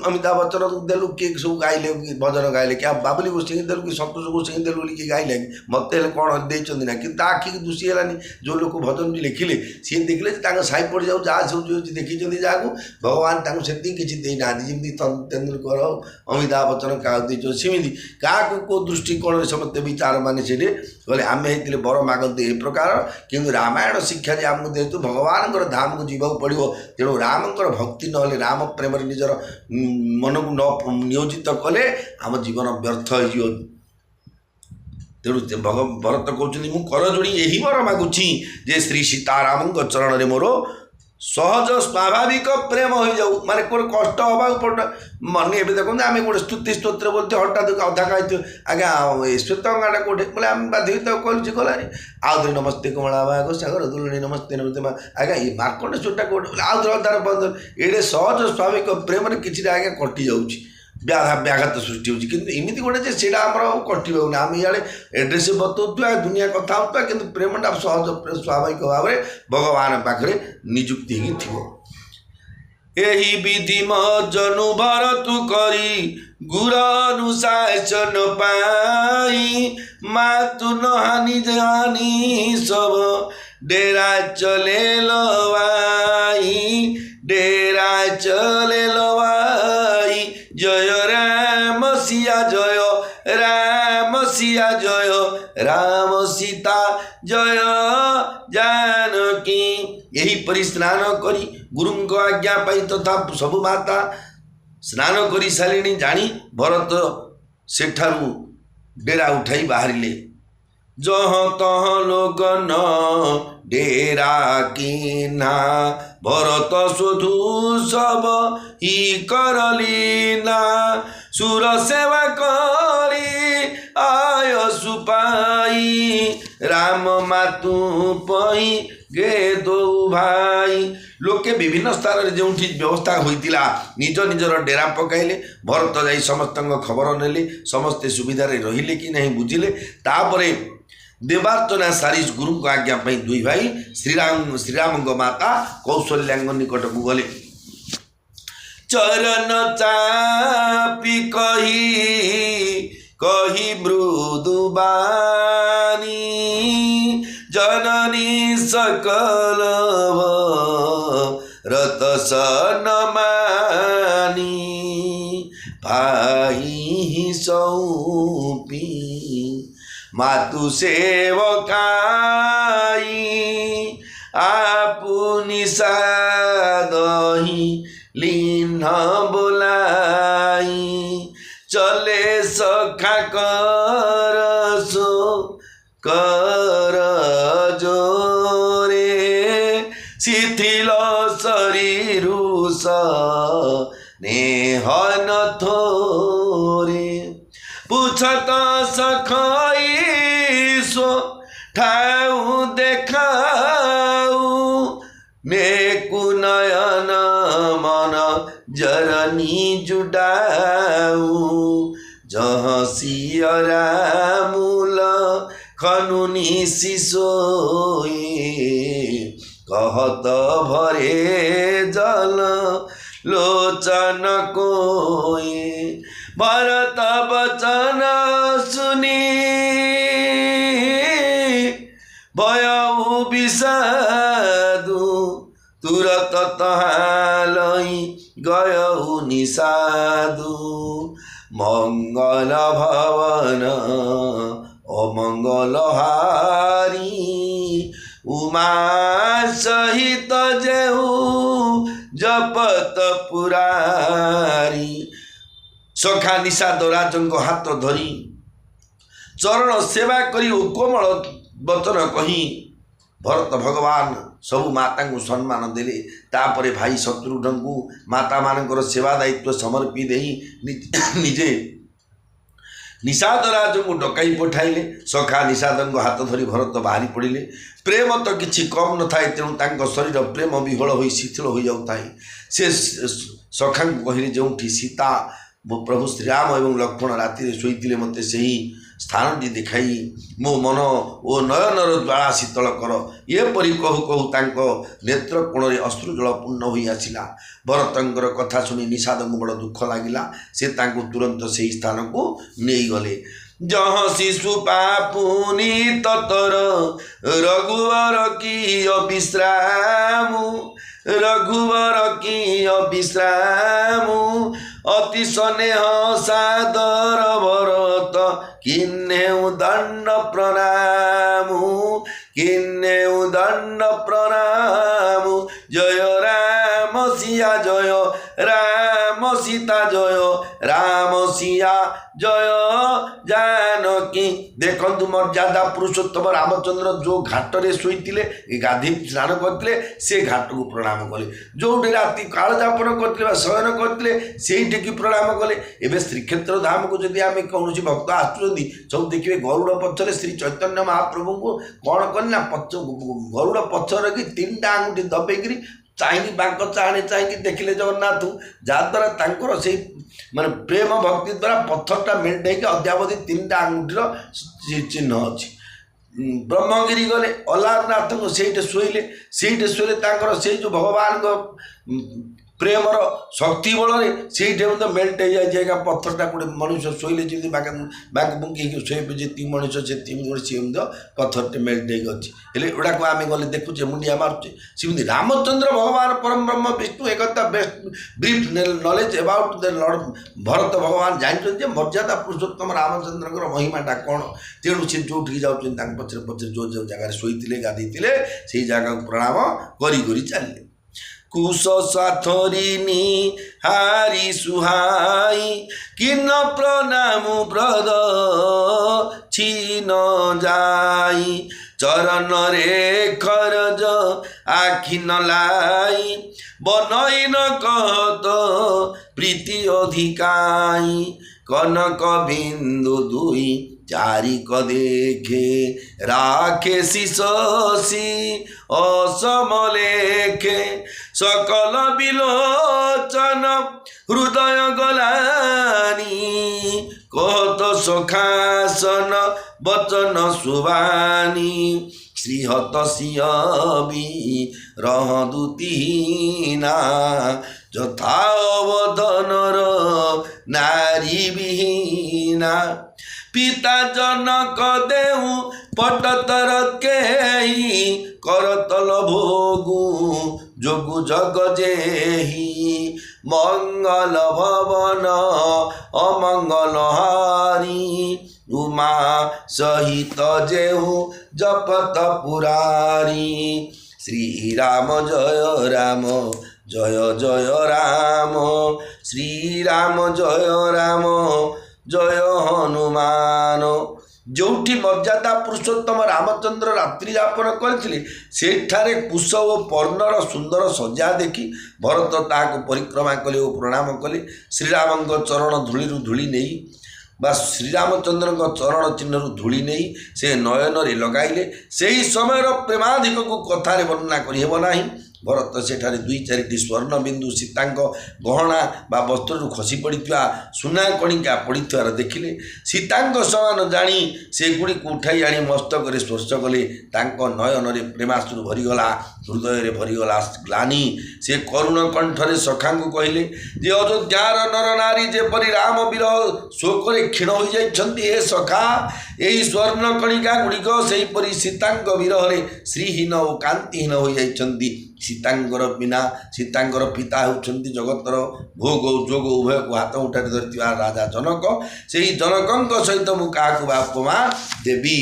अमिताभ बच्चन देलु के सब गाइले भजन गाइले क्या बाबुली गोष्ठी देलु कि संतोष गोष्ठी देलु कि गाइले मत कौन देना कि आखि दुषी है जो लोग भजन भी लिखिले सी देखिले साई पड़ जाऊ जहाँ सब देखी जहाँ को भगवान से किसी देना जमी तेंदुलकर अमिताभ बच्चन क्या सेमती क्या को दृष्टिकोण समस्त विचार मान से गले आम होते बर मागते ए प्रकार कि रामायण शिक्षा जी आमको देतु भगवान धाम को जीवाक पड़ो तेणु रामकर भक्ति ना राम प्रेम निजर मन को न नियोजित कले आम जीवन व्यर्थ हो तेणु भरत कहते मु कर जोड़ी यही वर मागुची जे श्री सीताराम चरण में मोर सहज स्वाभाविक प्रेम हो जाऊ माने कोई कष्ट हवा पड़ मन ए देखो आम गोटे स्तुति स्तोत्र बोलते हठात अधा कही आज्ञा श्वेतंगाटा कौटे बोले आम बाध्य कहूँ गलानी आउ नमस्ते कमला बाग सागर दुलणी नमस्ते नमस्ते आज्ञा ये मार्कंडेश्वरटा कौटे बोले आउ अधार बंद ये सहज स्वाभाविक प्रेम किसी आज्ञा कटि जाऊँगी व्याघात सृष्टि होती कि इमिति गोटे से कटि ना आम इे एड्रेस बतौवा दुनिया कथा होता कि प्रेमटा सहज स्वाभाविक भाव में भगवान पाखे निजुक्ति ही थी यही विधि मजनु भरतु करी गुरु अनुशासन पाई मातु नहानी जानी सब डेरा चले लवाई डेरा चले लवाई जय राम सिया जय राम सीता जय जानकी यही परि स्नान करी गुरुंक आज्ञा पाई तथा सबु माता स्नान करी सारे जानी भरत सेठारू डेरा उठाई बाहरिले जहाँ तहाँ लोग न डेरा किना भरत शोधु सब ही करलीना सुर सेवा करी आय सुपाई राम मातु पई गे दो भाई लोके विभिन्न स्थान में जो व्यवस्था होता निज निजर डेरा पकाइले भरत जाई समस्त खबर नेले समस्ते सुविधा रहिले कि नहीं बुझिले तापरे देवार्चना सारी गुरु को आज्ञा पाई दुई भाई श्रीराम माता कौशल्याङ्ग निकट को गले चरण चापी कही मृदु बानी जननी सकल रत सनमानी भाई सौपी मातु सेवकाई आपुनि सादही लीन बोलाई चले सखा कर सो कर जोरे शिथिल शरीरुष नेहन थोरे पूछत सखाई सो ठाऊ देखाऊ नेकु नयन मन जरनी जुडाऊ जहाँ सियरा मूल खनुनी सिसोए कहत भरे जल लोचन कोए भरत वचन सुनी भयऊ विषादु तुरत तहालई गयऊ निषादु मंगल भवन अमंगल हारी उमा सहित जेऊ जपत पुरारी सखा निषाद राजन हाथ धरी चरण सेवा करी कोमल वचन कही भरत भगवान सबु माता को सम्मान देले तापरे भाई शत्रुघ्न को माता मानकर सेवा दायित्व समर्पी दे निजे निषाद राज को डकाई पठाइले सखा निषाद हाथ धरी भरत बाहरी पड़े प्रेम तो किसी कम न थाए तेणु शरीर प्रेम विहल हो शिथिल हो जाए से सखा को कहले जो सीता प्रभु श्रीराम एवं लक्ष्मण राति शोते मत से ସ୍ଥାନଟି ଦେଖାଇ ମୋ ମନ ଓ ନୟନର ଜ୍ୱାଳା ଶୀତଳ କର। ଏପରି କହୁ କହୁ ତାଙ୍କ ନେତ୍ର କୋଣରେ ଅଶ୍ରୁଜଳ ପୂର୍ଣ୍ଣ ହୋଇ ଆସିଲା। ଭରତଙ୍କର କଥା ଶୁଣି ନିଷାଦଙ୍କୁ ବଡ଼ ଦୁଃଖ ଲାଗିଲା। ସେ ତାଙ୍କୁ ତୁରନ୍ତ ସେହି ସ୍ଥାନକୁ ନେଇଗଲେ। जह शिशु पापुनी ततर रघुवर की विश्राम, रघुवर की विश्राम, अति स्नेह सादर भरत किन्नेउ दंड प्रणाम, किन्नेउ दंड प्रणाम। जय राम सिया जय राम सीता जय राम सिया जय जानकी। देखु मर्यादा पुरुषोत्तम रामचंद्र जो घाटे शोते गाधी स्नान करते से घाट को प्रणाम कले, जो राति कालजापन करते शयन करते से प्रणाम कले। एवं श्रीक्षेत्र धाम को जब आम कौन भक्त आसुँच सब देखिए गरुड़ पछरे श्री चैतन्य महाप्रभु को कौन करना गरुड़ पछर कि 3टा आंगुठी दबेकरी चाहिए बांक चाहे चाहिए देखिले जगन्नाथ जहाँद्वारा से माने प्रेम भक्ति द्वारा पत्थरटा मेल्ट होकर अद्यावधि 3टा आंगुठीर चिन्ह अच्छी। ब्रह्मगिरी गले अलारनाथ को से शोले से जो भगवान को प्रेमर शक्ति बल से मेल्ट हो जाए पत्थरटा गोटे मनुष्य शोले जमी बाक बुंकी शोबे जी मनुष्य से पत्थर मेल्ट होती गुड़ाक आम गले देखुचे मुंडिया मारुचे सेमती रामचंद्र भगवान परम ब्रह्म विष्णु एक best brief knowledge about the Lord Bharat भगवान जानते मर्यादा पुरुषोत्तम रामचंद्र महिमाटा कौन। तेणु सी जो जाऊँ पचर पचर जो जो जगह शोते गाधे से जगह प्रणाम करी चलिए। कुश साथरिनी हारी सुहाई किन प्रणाम ब्रद छीन जाई, चरण रे खरज आखि न लाई, बनई न कहत प्रीति अधिकाई, कनक बिंदु दुई चारिक देखे राखे शिशि असमलेखे, सकल विलोचन हृदय गलानी, कहत सखासन वचन सुबानी, श्रीहत सिंहबी रहदुतीना, यथा अवधनर नारी विहीना, पिता जनक देहु पटतर केही, करतल भोगु जोगु जग जेही, मंगल भवन अमंगल हारी, उमा सहित जेहु जपत पुरारी। श्री राम जय राम जय जय राम, श्री राम जय राम जय हनुमान। जोठी मर्यादा पुरुषोत्तम रामचंद्र रात्रि यापन करथिले सेठारे कुश ओ पर्णर सुंदर सज्जा देखि भरत ताको परिक्रमा कले ओ प्रणाम कले। श्रीराम चरण धूली धूली नहीं बा श्रीरामचंद्र चरण चिन्ह धूली नहीं से नयन रे लगाइले। से समय प्रेमाधिक को कथारे वर्णना करहेब नाही। भरत सेठारे 2-4टी स्वर्ण बिंदु सीतांक गहना बा वस्त्रु खसी पड़ता सुना कणिका पड़ार देखिले। सीतांक समान जानी से गुड़ी को उठाई आनी मस्तक स्पर्श कले। नयन रे प्रेमाश्रु भरीगला, हृदय भरीगला ग्लानी। से करुण कंठरे सखा को कहले जे अयोध्यार नर नारी जेपरी राम विरह शोकरे क्षीण हो जाइछन्ति, हे सखा यही स्वर्ण कणिका गुड़िक सेहीपरि सीतांक विरह श्रीहीन और कांतिहीन हो जाइछन्ति। सीतांकर बिना सीतांकर पिता होउछन्ति जगतर भोग जोग उभय को हाथ उठाई धरथिबा राजा जनक। से ही जनकंक सहित मु काकु बापमा देवी।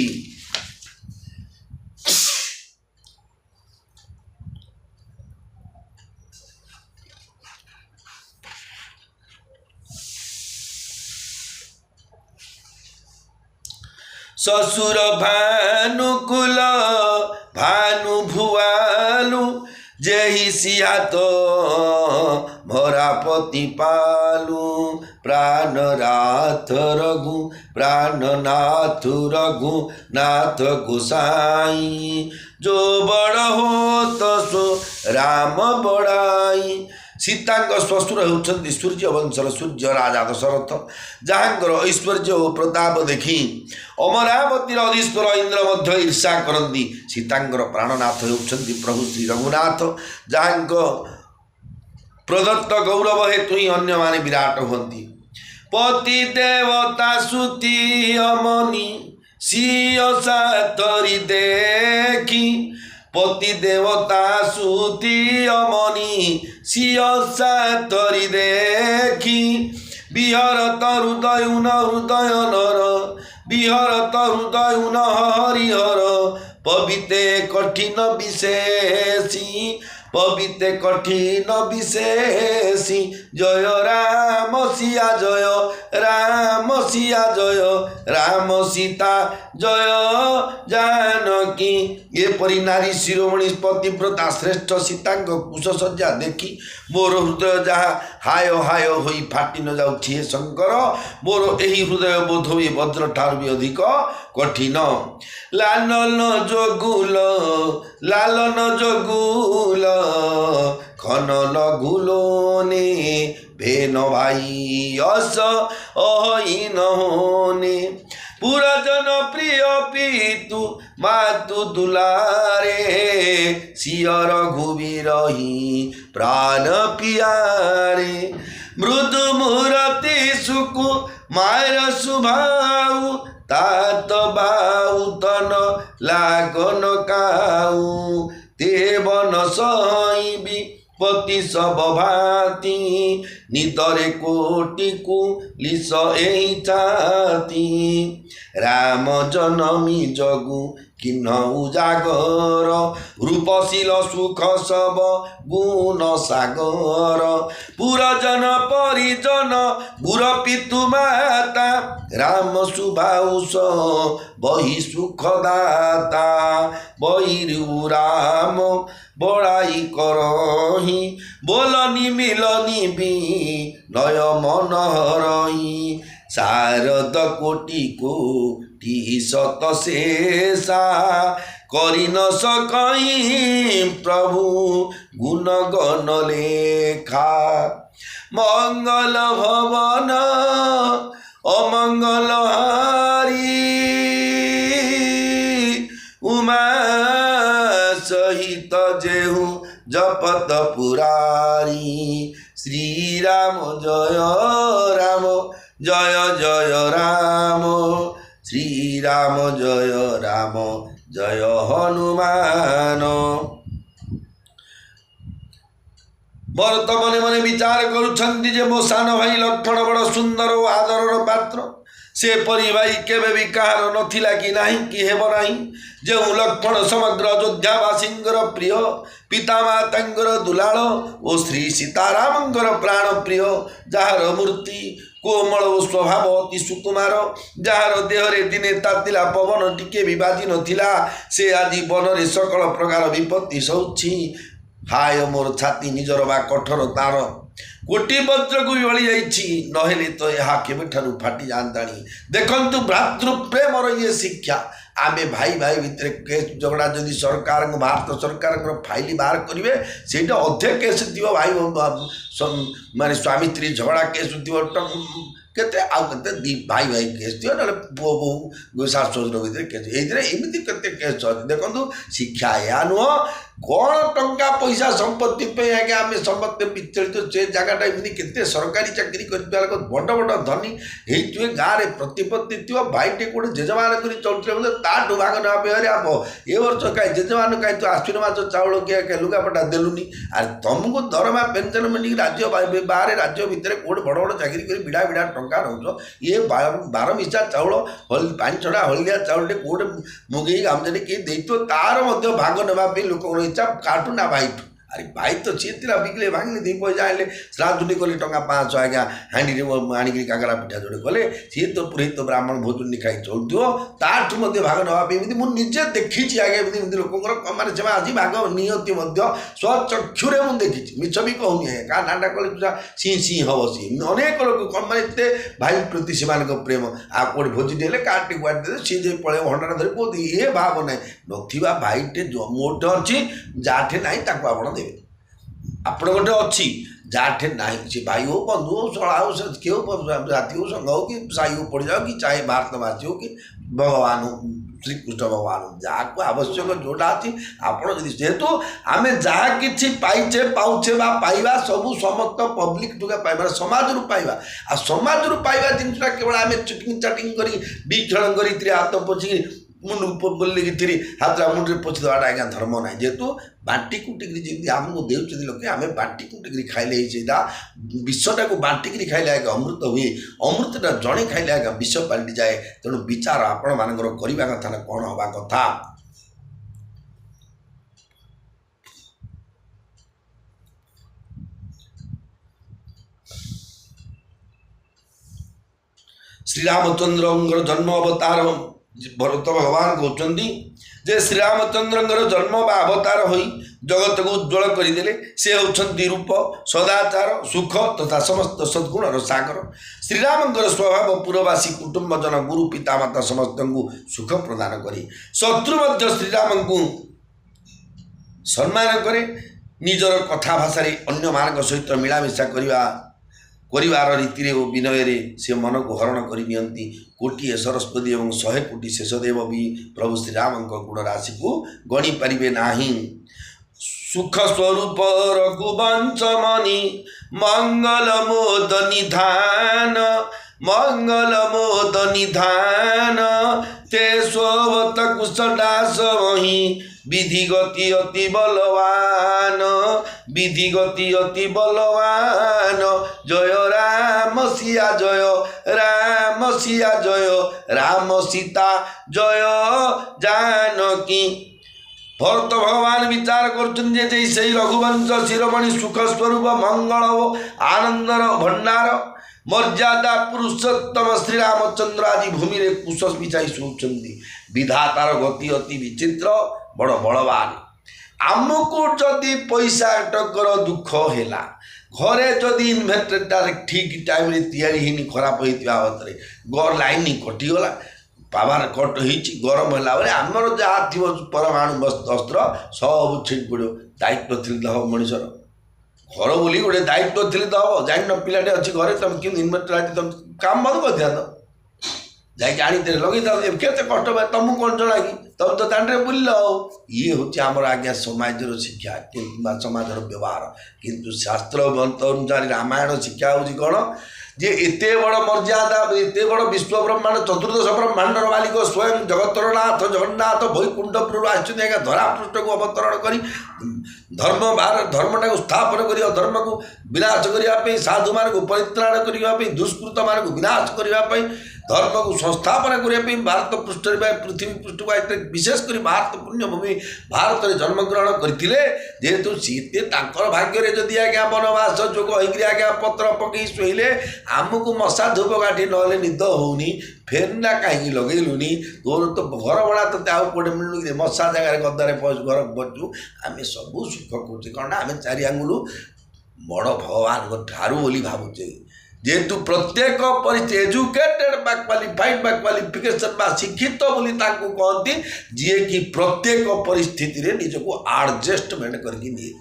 ससुर भानुकुल भानु भुआलु, जेहि सियात भरापति पालू, प्राणनाथ रघु प्राणनाथ रघु नाथ गोसाई, जो बड़ हो तो सो राम बड़ाई। सीताଙ୍କ श्वशुर होउछन्ति सूर्यवंशर सूर्य राजा दशरथ जहाँकर ऐश्वर्य और प्रताप देखि अमरावतीर अधीश्वर इंद्र मध्य ईर्षा करती सीतांकर प्राणनाथ होउछन्ति प्रभु श्री रघुनाथ जहाँक प्रदत्त गौरव हेतु ही अन्य माने विराट होती पति देवता सुति अमनी सियसा तरी देखी पति देवता सुति अमनी सियसा तरी देखी विहरत हृदय नर विहरत हृदय हरिहर पविते कठिन विशेषी पविते कठिन विशेषी जय राम सिया जय राम सिया जय राम सीता जय जानकी एपरी नारी शिरोमणि पतिव्रता श्रेष्ठ सीता कुशसज्जा देखी मोर हृदय जहाँ हाय हाय होई फाटी न जाउछि हे शंकर मोर एही हृदय बोध हुए वज्र ठार भी अधिक कठिन लालन जोगुल खन लगुलोने भेन भाई अस अहीन होने पुरजन प्रिय पीतु मातु दुलारे सियर घुबी रही प्राण पियारे मृदु मुरति सुकु मायर सुभाऊ तात बाऊ तन लागन काऊ देवन सही पति सब भाती नितरे कोटि कुलिस एही छाती राम जनमी जगु किन्न उजागर रूपशील सुख सब गुण सागर पुरजन परिजन गुर पितु माता राम सुभाउस बही सुखदाता बहिरु राम बड़ाई करही बोलनी मिलनी भी नय मन हरही शारद कोटि कोटि शत शेषा करि न सकई प्रभु गुण गण लेखा मंगल भवन अमंगल हारी उमा सहित जेहू जपत पुरारी श्री राम जय राम जय जय राम श्री राम जय राम जय हनुमान भरत मने मने विचार करुछन्ति जे मो सान भाई लक्ष्मण बड़ सुंदर और आदरर पात्र से परी भाई केबे भी कहार नथिला कि नाही कि हेब नाही जो लक्ष्मण समग्र अयोध्यावासींकर प्रिय पिता मातांकर दुलाल और श्री सीतारामंकर प्राण प्रिय जार मूर्ति कोमल और स्वभाव अति सुकुमार जार देहरे दिने तातिला पवन टिके भी बाजी नथिला से आज बनरे सकल प्रकार विपत्ति सौछि हाय मोर छाती निजर बा कठोर तार कोटि वज्र को भी बड़ी जाइछि नहेले तो यहाँ केबे ठारू फाटी जानतानी देखंतु भ्रातृप्रेमर ये शिक्षा आमे भाई भाई भितर केस झगड़ा जदि सरकार भारत सरकार फाइल बाहर करेंगे सेटा अधे केस थी भाई माने स्वामी स्त्री झगड़ा केस थी केते आउ केते भाई भाई केस थी ना पुओ बो सास ससुर भितर केस एमती केते केस देखो शिक्षा या नुह कौन टंका पैसा संपत्ति पे आगे आम समस्ते विचलित से जगटा एमती केते सरकारी चाकरी कर बड़ बड़ धनी होते गाँव में प्रतिपत्ति थी भाईटे गोटे जेजमान कर चलुले ताठू भाग ना अरे आप ये वर्ष कहीं जेजमान कहीं तू आश्विन मास चाउल किए लुगापटा देलुनी आर तुमको दरमा पेनसन मिल राज्य बाहर राज्य भितर कौट बड़ बड़ चाकरी कर विड़ा विड़ा टंका नौच ये बार मिशा चाउल पानी छड़ा हलदिया चाउल कौटे मुगे गामझे किए दे तार भाग नापी लोक इच्छा काटू ना भाई अरे भाई तो सी बिकले भांगले दी पैसा आए श्राद्धुटी कले टंका 500 आज्ञा हाँडी आणिक काकरा पिठा जोड़े कले सी तो पुरोहित ब्राह्मण भोजन खाई चलुव ताठू भाग नापी मुझे देखी आगे एमती लोक मैंने से आज भाग नियति स्वचक्षुरे मुझे देखी मिछ भी कहूनी क्या नाटा कले सी सी हम सी अनेक लोक कौन मैंने भाई प्रति से प्रेम आ कौटे भोजी हेल्ले कार्टे गुआटे दे सी जो पड़े हंडा धरी बहुत ये भाव ना ना भाईटे मोटे अच्छी जाठे ना आप ଆପଣ ଗୋଟେ ଅଛି ଯାଠେ ନାହିଁ ସେ ଭାଇ ହଉ ବନ୍ଧୁ ହଉ ଶଳା ହଉ ସେ କିଏ ହଉ ଜାତି ହଉ ସଂଘ ହଉ କି ସାଇ ହଉ ପଡ଼ିଯାଉ କି ଚାहे ଭାରତବାସୀ ହଉ କି ଭଗବାନ ଶ୍ରୀକୃଷ୍ଣ ଭଗବାନ ଯାହାକୁ ଆବଶ୍ୟକ ଯେଉଁଟା ଅଛି ଆପଣ ଯଦି ଯେହେତୁ ଆମେ ଯାହା କିଛି ପାଇଛେ ପାଉଛେ ବା ପାଇବା ସବୁ ସମସ୍ତ ପବ୍ଲିକ୍ ଟୁକା ପାଇବା ସମାଜରୁ ପାଇବା ଆଉ ସମାଜରୁ ପାଇବା ଜିନିଷଟା କେବଳ ଆମେ ଚୁଟିଂ ଚାଟିଂ କରି ବିକ୍ଷଣ କରି ହାତ ପୋଛିକି ମୁଣ୍ଡ ବୋଲିକି ହାତ ମୁଣ୍ଡରେ ପୋଛି ଦେବାଟା ଆଜ୍ଞା ଧର୍ମ ନାହିଁ ଯେହେତୁ ବାଣ୍ଟି କୁଟିକିରି ଯେମିତି ଆମକୁ ଦେଉଛନ୍ତି ଲୋକେ ଆମେ ବାଣ୍ଟି କୁଟିକିରି ଖାଇଲେ ସେଇଟା ବିଷଟାକୁ ବାଣ୍ଟିକିରି ଖାଇଲେ ଆଜ୍ଞା ଅମୃତ ହୁଏ ଅମୃତଟା ଜଣେ ଖାଇଲେ ଆଜ୍ଞା ବିଷ ପାଲଟିଯାଏ ତେଣୁ ବିଚାର ଆପଣମାନଙ୍କର କରିବା କଥା ନା କ'ଣ ହେବା କଥା ଶ୍ରୀରାମଚନ୍ଦ୍ରଙ୍କର ଜନ୍ମ ଅବତାର ଭରତ ଭଗବାନ କହୁଛନ୍ତି ଯେ ଶ୍ରୀରାମଚନ୍ଦ୍ରଙ୍କର ଜନ୍ମ ବା ଅବତାର ହୋଇ ଜଗତକୁ ଉଜ୍ଜଳ କରିଦେଲେ ସେ ହେଉଛନ୍ତି ରୂପ ସଦାଚାର ସୁଖ ତଥା ସମସ୍ତ ସଦ୍ଗୁଣର ସାଗର ଶ୍ରୀରାମଙ୍କର ସ୍ୱଭାବ ପୁରବାସୀ କୁଟୁମ୍ବଜନ ଗୁରୁ ପିତାମାତା ସମସ୍ତଙ୍କୁ ସୁଖ ପ୍ରଦାନ କରେ ଶତ୍ରୁ ମଧ୍ୟ ଶ୍ରୀରାମଙ୍କୁ ସମ୍ମାନ କରେ ନିଜର କଥା ଭାଷାରେ ଅନ୍ୟମାନଙ୍କ ସହିତ ମିଳାମିଶା କରିବାର ରୀତିରେ ଓ ବିନୟରେ ସେ ମନକୁ ହରଣ କରି ନିଅନ୍ତି କୋଟିଏ ସରସ୍ୱତୀ ଏବଂ 100 କୋଟି ଶେଷଦେବ ବି ପ୍ରଭୁ ଶ୍ରୀରାମଙ୍କ ଗୁଣ ରାଶିକୁ ଗଣିପାରିବେ ନାହିଁ ସୁଖ ସ୍ୱରୂପ ରଘୁବଂଶମଣି ମଙ୍ଗଳ ମୋଦ ନିଧାନ ते सोवत कुशदास वही विधि गति अति बलवान जय राम सिया जय राम सीता जय जानकी भरत भगवान विचार कर रघुवंश शिरोमणि सुख स्वरूप मंगल आनंदर भंडार मर्यादा पुरुषोत्तम श्रीरामचंद्र आदि भूमि रे कुश बिछाई शोचंती विधातार गति अति विचित्र बड़ बलवान आमको जदि पैसा टकर दुख हैला घरे जदि इन्भर्टर ठीक टाइम तैयारी होनी खराब होता बाबद गर लाइन कटिगला पावर कट हो गरम है आमर जहाँ थी परमाणु अस्त्र सब छिड़ी पड़ो दायित्व थी मनीषर घर बोली गोटे दायित्व थी तो हम जान पिलाटे अच्छी घरे तुम कि इनभर्टर आज तुम काम बंद कर दिया तो जाके लगे के कष्ट तुमको कौन जना कि तुम तो दाण्डे बुल ये हूँ आम आज्ञा समाजर शिक्षा समाजर व्यवहार किंतु शास्त्र ग्रंथ अनुसार रामायण शिक्षा हूँ कौन जे एते बड़ मर्यादा एते बड़ विश्व ब्रह्मांड चतुर्दश ब्रह्मांडर मालिक स्वयं जगतर नाथ जगन्नाथ वैकुंठपुर आगे धरा पृष्ठ को अवतरण कर धर्मटा को स्थापन कर अधर्म को विनाश करने साधु मान परित्राण करने दुष्कृत मान विनाश करने धर्म को संस्थापन करने भारत पृष्ठ पृथ्वी पृष्ठ को विशेषकर भारत पुण्यभूमि भारत में जन्मग्रहण करते जेहेतु सीते भाग्य जदि आज्ञा वनवास जोग आज्ञा पत्र पकई शोले आमको मशा धूप काठी ना निद होनी फेर ना कहीं लगेलुनि तोर तो घर भड़ा तो आउटे मिलू मशा जगह गदारे घर बचु आम सब सुख कर आम चारि आंगुल बड़ भगवान ठारू बोली भावुचे जेहेतु प्रत्येक परिस्थिति एजुकेटेड बा क्वालिफाइड बा क्वालिफिकेशन बा शिक्षित बोली कहती जी कि प्रत्येक परिस्थिति रे निजको एडजस्टमेंट करके निए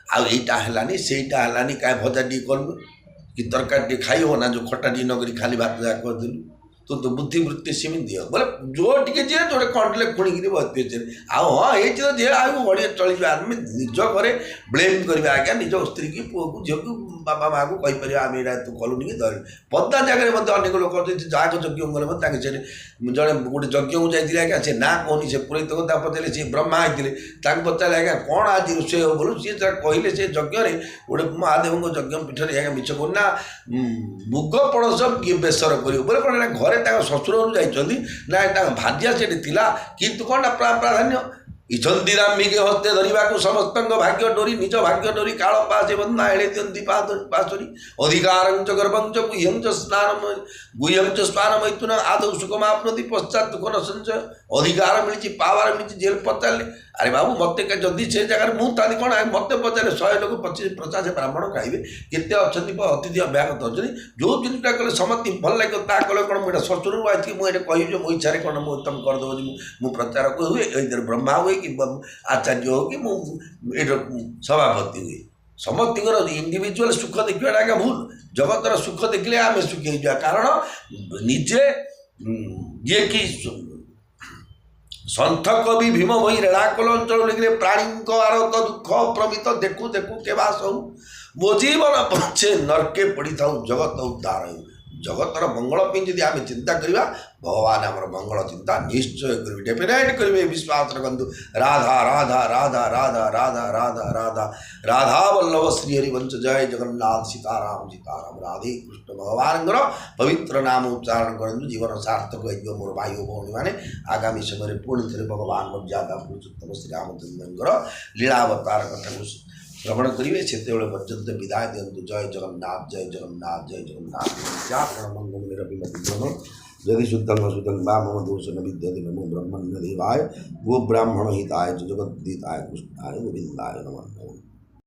आईटा है सेटा है क्या भजा टी कर कि तरकारी खाई हो ना जो खटा टी नक खाली भात जा करदेलु तो बुद्धिवृत्ति सीमित दियो बोले जो टे जी जो कंटले खुणी बहती हाँ ये तो जी आगे बढ़िया चल आम निज घरे ब्लेम करवा आज्ञा निज स्त्री की पुओ को झील को बापा माँ को कहीपर आम यहाँ तू कलुनि कि धर पदा जगह अनेक लोग जहाँ यज्ञ गले जड़े गोटे यज्ञ को जाइए आज्ञा से ना कहनी से पुरोहित को पचारे सी ब्रह्मा होते पचारे आज्ञा कौन आज रोषे हो बोलू सी कहले से यज्ञ गोटे महादेव यज्ञ पीठ में मिछ करना मुग पणस किए बेसर कर बोले कौन घर शशुर ना भाजिया से किंतु कौन प्राधान्य इच्छन्ति रामिके हस्ते धरवा समस्त भाग्य डोरी निज भाग्य डोरी काल पासे बंदा एड़े दियंती पासरी अधिकार गर्भं गुह्यं स्नान मैथुन आदौ सुखमाप्नोति पश्चात दुख न संचय अधिकार मिली पावर मिली जेल पचारे अरे बाबू मत जदि से जगह मुझे कौन मत पचारे 100 लोग 25-50 ब्राह्मण खाइबे केते अच्छी अतिथि अभ्यागत अच्छी जो जिनटा कले समस्त भल लगे ता कले कौन मुझे शशुर आई मुझे कह मो इच्छा कौन तुम करदेव मु प्रचारक हुए इधर ब्रह्मा हुए कि आचार्य हो कि मुझे सभापति हुए समस्त इंडिविजुअल सुख देखा आगे भूल जगतर सुख देखले आम सुखी जा कारण निजे ये कि सन्थ कवि भीम भई रेणाकल अंचल लिखले प्राणी आरत दुख प्रमित देखू देखू के बास मो जीवन पछे नरके पड़ी था जगत उद्धार जगतर मंगल जी आम चिंता करवा भगवान आम मंगल चिंता निश्चय करेंगे डेफिनेट करेंगे विश्वास रखु राधा राधा राधा राधा राधा राधा राधा राधा वल्लभ श्री हरिवंश जय जगन्नाथ सीताराम सीताराम राधे कृष्ण भगवान पवित्र नाम उच्चारण करूँ जीवन सार्थक हो मोर भाई भौणी मैंने आगामी समय पुणी थे भगवान मर्यादा पुरुषोत्तम श्री रामचंद्र लीलावतार कथा श्रवण करेंगे से पर्यंत विदाय दिंतु जय जगन्नाथ जय जगन्नाथ जय जगन्नाथ यदि शुद्धं शुद्धं वा मम दोष न विद्यते नमो ब्रह्मण्य देवाय गो ब्राह्मण हिताय जगद्दीताय कृष्णाय गोविंदाय नमः।